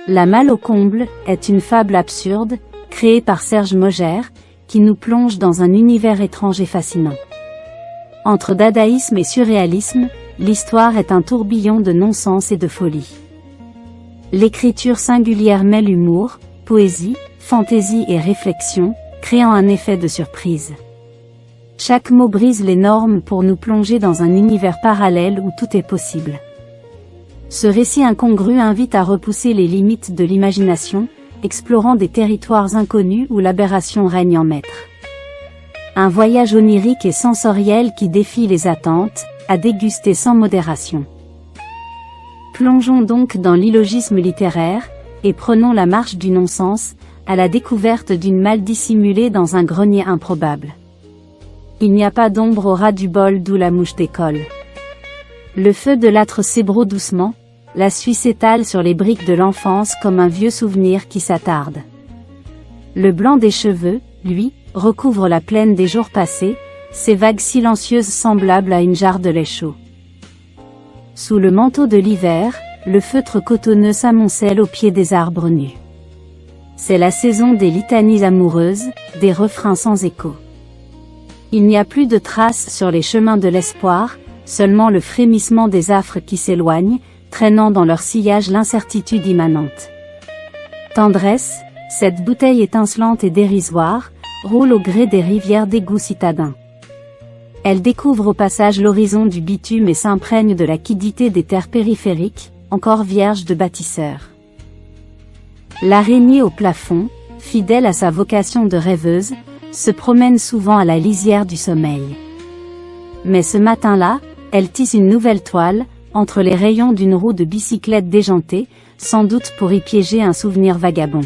La Malle au comble est une fable absurde, créée par Serge Mogère, qui nous plonge dans un univers étrange et fascinant. Entre dadaïsme et surréalisme, l'histoire est un tourbillon de non-sens et de folie. L'écriture singulière mêle humour, poésie, fantaisie et réflexion, créant un effet de surprise. Chaque mot brise les normes pour nous plonger dans un univers parallèle où tout est possible. Ce récit incongru invite à repousser les limites de l'imagination, explorant des territoires inconnus où l'aberration règne en maître. Un voyage onirique et sensoriel qui défie les attentes, à déguster sans modération. Plongeons donc dans l'illogisme littéraire, et prenons la marche du non-sens, à la découverte d'une malle dissimulée dans un grenier improbable. Il n'y a pas d'ombre au ras du bol d'où la mouche décolle. Le feu de l'âtre s'ébroue doucement, la suie s'étale sur les briques de l'enfance comme un vieux souvenir qui s'attarde. Le blanc des cheveux, lui, recouvre la plaine des jours passés, ses vagues silencieuses semblables à une jarre de lait chaud. Sous le manteau de l'hiver, le feutre cotonneux s'amoncelle au pied des arbres nus. C'est la saison des litanies amoureuses, des refrains sans écho. Il n'y a plus de traces sur les chemins de l'espoir, seulement le frémissement des affres qui s'éloignent, traînant dans leur sillage l'incertitude immanente. Tendresse, cette bouteille étincelante et dérisoire, roule au gré des rivières d'égouts citadins. Elle découvre au passage l'horizon du bitume et s'imprègne de la quiddité des terres périphériques, encore vierges de bâtisseurs. L'araignée au plafond, fidèle à sa vocation de rêveuse, se promène souvent à la lisière du sommeil. Mais ce matin-là, elle tisse une nouvelle toile, entre les rayons d'une roue de bicyclette déjantée, sans doute pour y piéger un souvenir vagabond.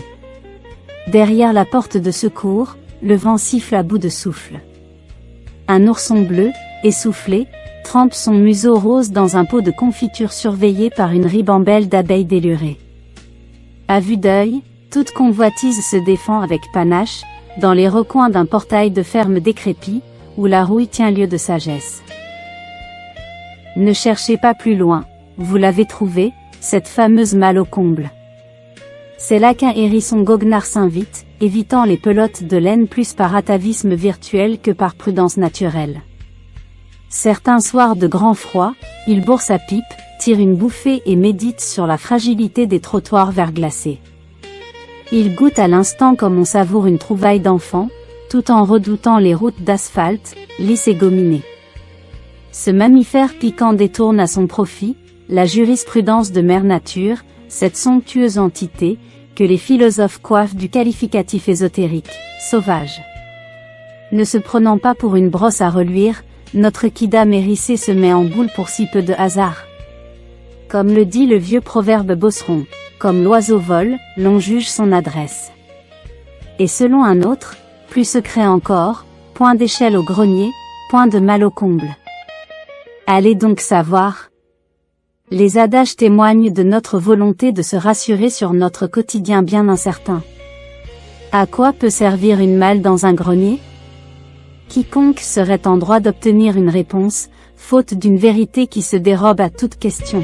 Derrière la porte de secours, le vent siffle à bout de souffle. Un ourson bleu, essoufflé, trempe son museau rose dans un pot de confiture surveillé par une ribambelle d'abeilles délurées. À vue d'œil, toute convoitise se défend avec panache, dans les recoins d'un portail de ferme décrépit, où la rouille tient lieu de sagesse. Ne cherchez pas plus loin, vous l'avez trouvée, cette fameuse malle au comble. C'est là qu'un hérisson goguenard s'invite, évitant les pelotes de laine plus par atavisme virtuel que par prudence naturelle. Certains soirs de grand froid, il bourre sa pipe, tire une bouffée et médite sur la fragilité des trottoirs verglacés. Il goûte à l'instant comme on savoure une trouvaille d'enfant, tout en redoutant les routes d'asphalte, lisses et gominées. Ce mammifère piquant détourne à son profit la jurisprudence de Mère Nature, cette somptueuse entité, que les philosophes coiffent du qualificatif ésotérique, sauvage. Ne se prenant pas pour une brosse à reluire, notre quidam hérissé se met en boule pour si peu de hasard. Comme le dit le vieux proverbe bosseron, comme l'oiseau vole, l'on juge son adresse. Et selon un autre, plus secret encore, point d'échelle au grenier, point de malle au comble. Allez donc savoir. Les adages témoignent de notre volonté de se rassurer sur notre quotidien bien incertain. À quoi peut servir une malle dans un grenier? Quiconque serait en droit d'obtenir une réponse, faute d'une vérité qui se dérobe à toute question.